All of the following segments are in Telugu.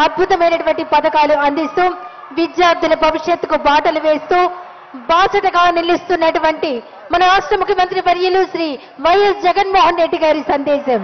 అద్భుతమైనటువంటి పథకాలు అందిస్తూ విద్యార్థుల భవిష్యత్తుకు బాటలు వేస్తూ బాసటగా నిలుస్తున్నటువంటి మన రాష్ట్ర ముఖ్యమంత్రి వర్యులు శ్రీ వైఎస్ జగన్మోహన్ రెడ్డి గారి సందేశం.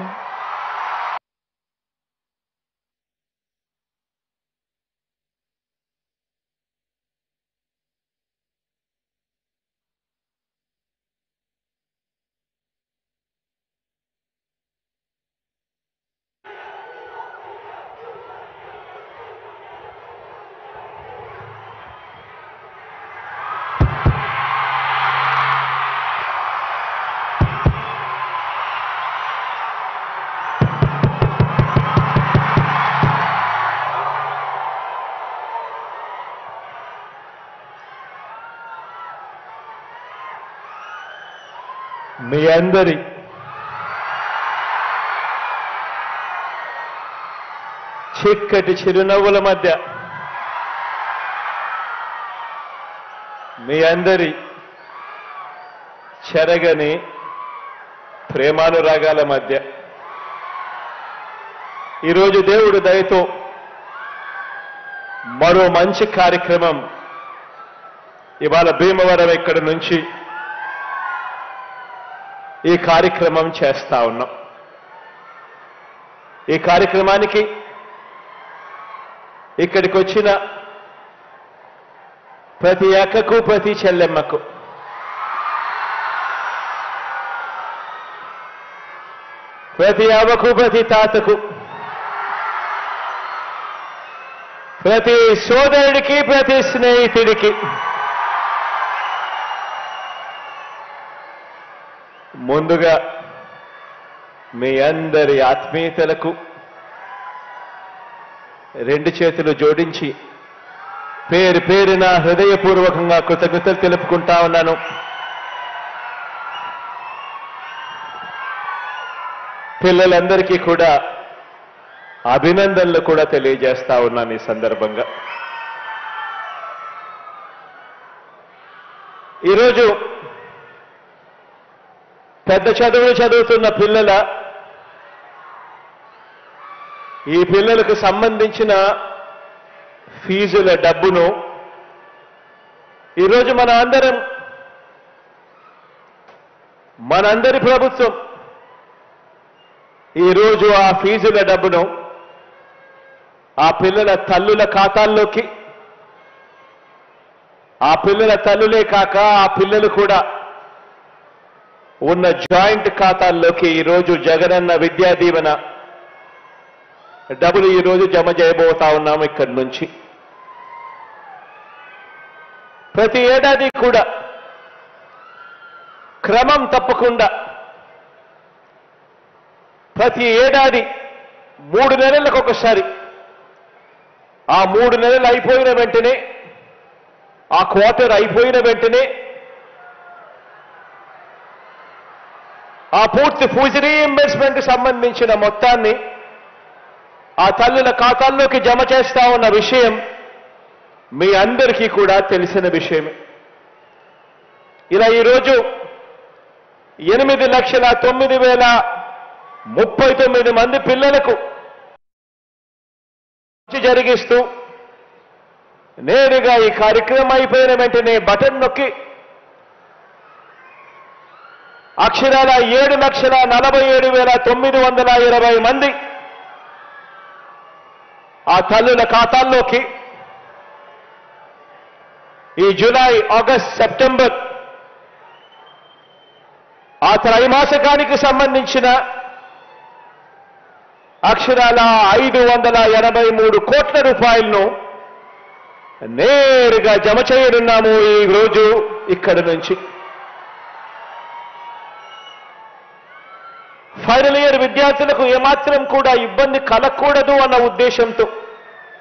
మీ అందరి చిక్కటి చిరునవ్వుల మధ్య మీ అందరి చెరగని ప్రేమానురాగాల మధ్య ఈరోజు దేవుడి దయతో మరో మంచి కార్యక్రమం ఇవాళ భీమవరం ఇక్కడి నుంచి ఈ కార్యక్రమం చేస్తా ఉన్నాం. ఈ కార్యక్రమానికి ఇక్కడికి వచ్చిన ప్రతి అక్కకు ప్రతి చెల్లెమ్మకు ప్రతి అవ్వకు ప్రతి తాతకు ప్రతి సోదరుడికి ప్రతి స్నేహితుడికి ముందుగా మీ అందరి ఆత్మీయతలకు రెండు చేతులు జోడించి పేరు పేరున హృదయపూర్వకంగా కృతజ్ఞతలు తెలుపుకుంటా ఉన్నాను. పిల్లలందరికీ కూడా అభినందనలు కూడా తెలియజేస్తా ఉన్నాను ఈ సందర్భంగా. ఈరోజు పెద్ద చదువులు చదువుతున్న ఈ పిల్లలకు సంబంధించిన ఫీజుల డబ్బును ఈరోజు మనందరి ప్రభుత్వం ఈరోజు ఆ ఫీజుల డబ్బును ఆ పిల్లల తల్లుల ఖాతాల్లోకి, ఆ పిల్లల తల్లులే కాక ఆ పిల్లలు కూడా ఉన్న జాయింట్ ఖాతాల్లోకి ఈరోజు జగనన్న విద్యా దీవెన డబ్బులు ఈరోజు జమ చేయబోతా ఉన్నాము. ఇక్కడి నుంచి ప్రతి ఏడాది కూడా క్రమం తప్పకుండా ప్రతి ఏడాది 3 నెలలకు ఒకసారి, ఆ 3 నెలలు అయిపోయిన వెంటనే, ఆ క్వార్టర్ అయిపోయిన వెంటనే ఆ పూర్తి ఫీజు రీయింబర్స్మెంట్ సంబంధించిన మొత్తాన్ని ఆ తల్లుల ఖాతాల్లోకి జమ చేస్తా ఉన్న విషయం మీ అందరికీ కూడా తెలిసిన విషయమే. ఇలా ఈరోజు 8,09,39 మంది పిల్లలకు జరిగిస్తూ నేరుగా ఈ కార్యక్రమం అయిపోయిన వెంటనే బటన్ నొక్కి అక్షరాల 7,47,920 మంది ఆ తల్లుల ఖాతాల్లోకి ఈ జూలై, ఆగస్ట్, సెప్టెంబర్ ఆ త్రైమాసికానికి సంబంధించిన అక్షరాల 583 కోట్ల రూపాయలను నేరుగా జమ చేయనున్నాము ఈ రోజు ఇక్కడి నుంచి. ఫైనల్ ఇయర్ విద్యార్థులకు ఏమాత్రం కూడా ఇబ్బంది కలగకూడదు అన్న ఉద్దేశంతో